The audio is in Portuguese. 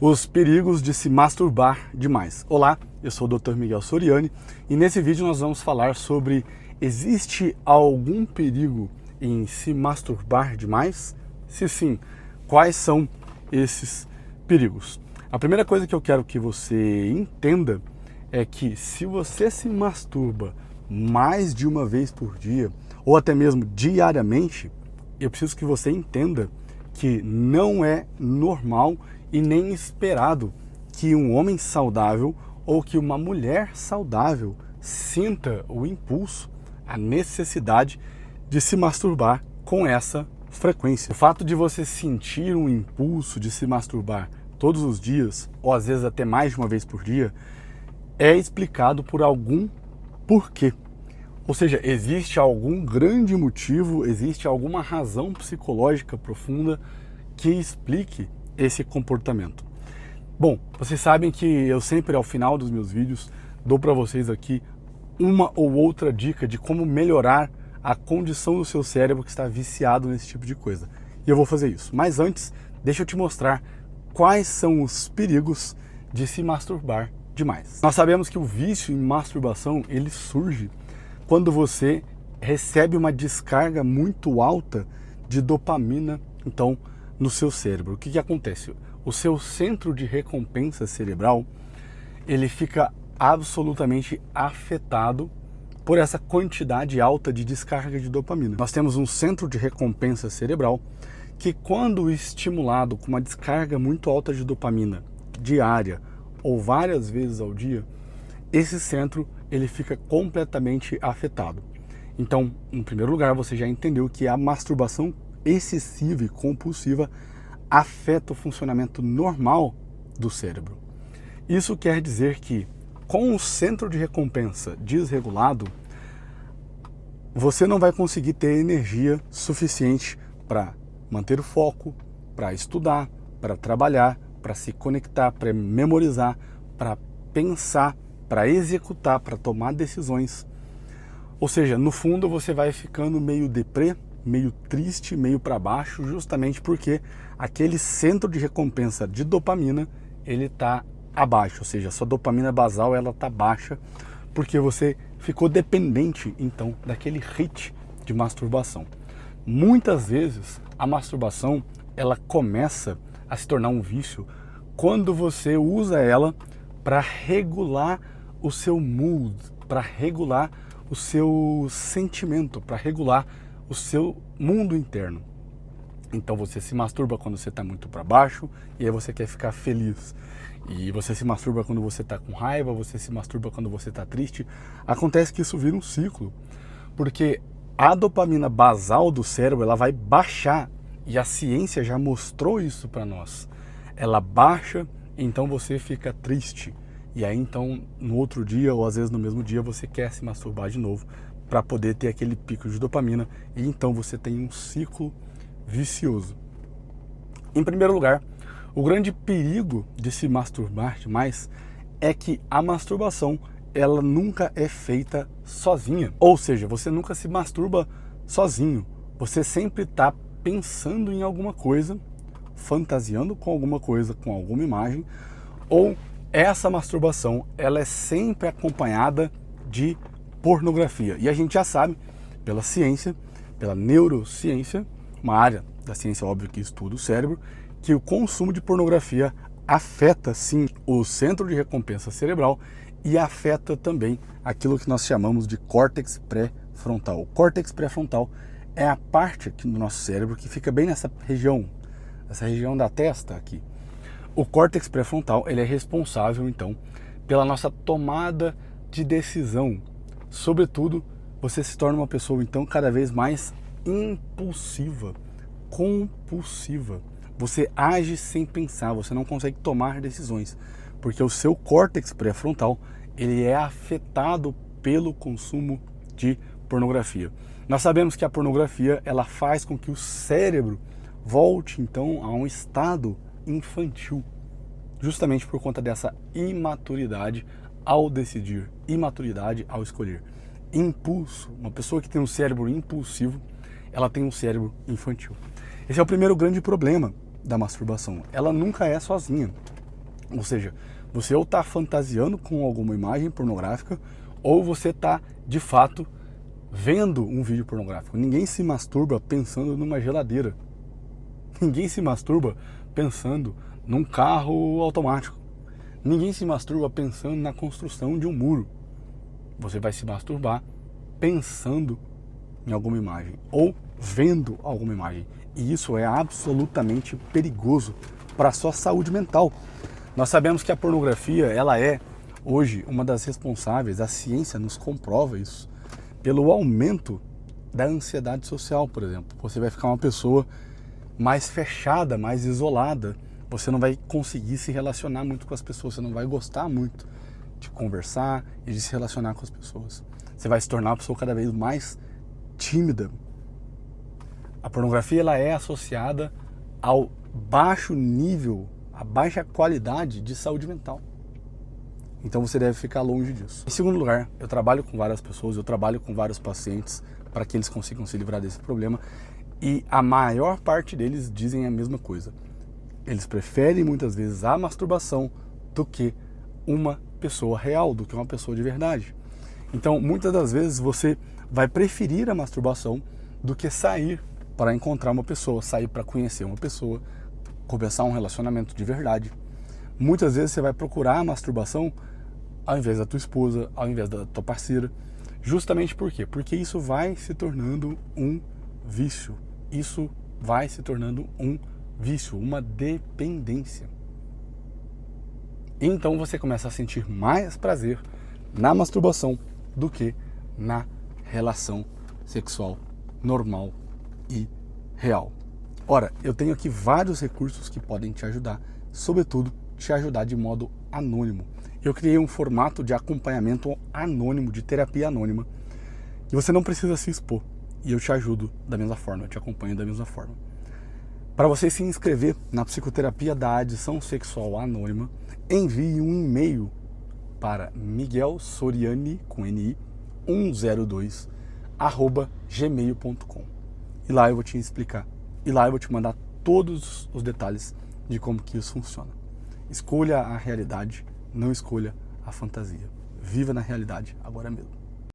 Os perigos de se masturbar demais. Olá, eu sou o Dr. Miguel Soriani e nesse vídeo nós vamos falar sobre: existe algum perigo em se masturbar demais? Se sim, quais são esses perigos? A primeira coisa que eu quero que você entenda é que se você se masturba mais de uma vez por dia ou até mesmo diariamente, eu preciso que você entenda que não é normal e nem esperado que um homem saudável ou que uma mulher saudável sinta o impulso, a necessidade de se masturbar com essa frequência. O fato de você sentir um impulso de se masturbar todos os dias, ou às vezes até mais de uma vez por dia, é explicado por algum porquê. Ou seja, existe algum grande motivo, existe alguma razão psicológica profunda que explique esse comportamento. Bom, vocês sabem que eu sempre ao final dos meus vídeos dou para vocês aqui uma ou outra dica de como melhorar a condição do seu cérebro que está viciado nesse tipo de coisa. E eu vou fazer isso. Mas antes, deixa eu te mostrar quais são os perigos de se masturbar demais. Nós sabemos que o vício em masturbação, ele surge quando você recebe uma descarga muito alta de dopamina, então, no seu cérebro. O que acontece? O seu centro de recompensa cerebral, ele fica absolutamente afetado por essa quantidade alta de descarga de dopamina. Nós temos um centro de recompensa cerebral que, quando estimulado com uma descarga muito alta de dopamina diária ou várias vezes ao dia, esse centro ele fica completamente afetado. Então, em primeiro lugar, você já entendeu que a masturbação excessiva e compulsiva afeta o funcionamento normal do cérebro. Isso quer dizer que, com o centro de recompensa desregulado, você não vai conseguir ter energia suficiente para manter o foco, para estudar, para trabalhar, para se conectar, para memorizar, para pensar, para executar, para tomar decisões. Ou seja, no fundo você vai ficando meio deprê, meio triste, meio para baixo, justamente porque aquele centro de recompensa de dopamina, ele está abaixo, ou seja, a sua dopamina basal ela está baixa, porque você ficou dependente, então, daquele hit de masturbação. Muitas vezes, a masturbação, ela começa a se tornar um vício quando você usa ela para regular o seu mood, para regular o seu sentimento, para regular o seu mundo interno. Então você se masturba quando você está muito para baixo e aí você quer ficar feliz. E você se masturba quando você está com raiva, você se masturba quando você está triste. Acontece que isso vira um ciclo, porque a dopamina basal do cérebro ela vai baixar, e a ciência já mostrou isso para nós. Ela baixa, então você fica triste. E aí então no outro dia ou às vezes no mesmo dia você quer se masturbar de novo para poder ter aquele pico de dopamina, e então você tem um ciclo vicioso. Em primeiro lugar, o grande perigo de se masturbar demais é que a masturbação ela nunca é feita sozinha. Ou seja, você nunca se masturba sozinho. Você sempre está pensando em alguma coisa, fantasiando com alguma coisa, com alguma imagem, ou essa masturbação ela é sempre acompanhada de pornografia. E a gente já sabe, pela ciência, pela neurociência, uma área da ciência, óbvio, que estuda o cérebro, que o consumo de pornografia afeta, sim, o centro de recompensa cerebral e afeta também aquilo que nós chamamos de córtex pré-frontal. O córtex pré-frontal é a parte aqui do nosso cérebro que fica bem nessa região da testa aqui. O córtex pré-frontal ele é responsável, então, pela nossa tomada de decisão. Sobretudo, você se torna uma pessoa, então, cada vez mais impulsiva, compulsiva. Você age sem pensar, você não consegue tomar decisões, porque o seu córtex pré-frontal ele é afetado pelo consumo de pornografia. Nós sabemos que a pornografia ela faz com que o cérebro volte, então, a um estado infantil, justamente por conta dessa imaturidade ao decidir, imaturidade ao escolher. Impulso, uma pessoa que tem um cérebro impulsivo, ela tem um cérebro infantil. Esse é o primeiro grande problema da masturbação. Ela nunca é sozinha. Ou seja, você ou está fantasiando com alguma imagem pornográfica, ou você está, de fato, vendo um vídeo pornográfico. Ninguém se masturba pensando numa geladeira. Ninguém se masturba pensando num carro automático. Ninguém se masturba pensando na construção de um muro. Você vai se masturbar pensando em alguma imagem ou vendo alguma imagem. E isso é absolutamente perigoso para a sua saúde mental. Nós sabemos que a pornografia, ela é hoje uma das responsáveis, a ciência nos comprova isso, pelo aumento da ansiedade social, por exemplo. Você vai ficar uma pessoa mais fechada, mais isolada. Você não vai conseguir se relacionar muito com as pessoas, você não vai gostar muito de conversar e de se relacionar com as pessoas. Você vai se tornar uma pessoa cada vez mais tímida. A pornografia, ela é associada ao baixo nível, a baixa qualidade de saúde mental. Então você deve ficar longe disso. Em segundo lugar, eu trabalho com várias pessoas, eu trabalho com vários pacientes para que eles consigam se livrar desse problema, e a maior parte deles dizem a mesma coisa. Eles preferem muitas vezes a masturbação do que uma pessoa real, do que uma pessoa de verdade. Então, muitas das vezes você vai preferir a masturbação do que sair para encontrar uma pessoa, sair para conhecer uma pessoa, começar um relacionamento de verdade. Muitas vezes você vai procurar a masturbação ao invés da tua esposa, ao invés da tua parceira. Justamente por quê? Porque isso vai se tornando um vício. Isso vai se tornando um vício, uma dependência. Então você começa a sentir mais prazer na masturbação do que na relação sexual normal e real. Ora, eu tenho aqui vários recursos que podem te ajudar, sobretudo te ajudar de modo anônimo. Eu criei um formato de acompanhamento anônimo, de terapia anônima, e você não precisa se expor. E eu te ajudo da mesma forma, eu te acompanho da mesma forma. Para você se inscrever na psicoterapia da adição sexual anônima, envie um e-mail para miguelsoriani, com NI, 102, @gmail.com. E lá eu vou te explicar. E lá eu vou te mandar todos os detalhes de como que isso funciona. Escolha a realidade, não escolha a fantasia. Viva na realidade agora mesmo.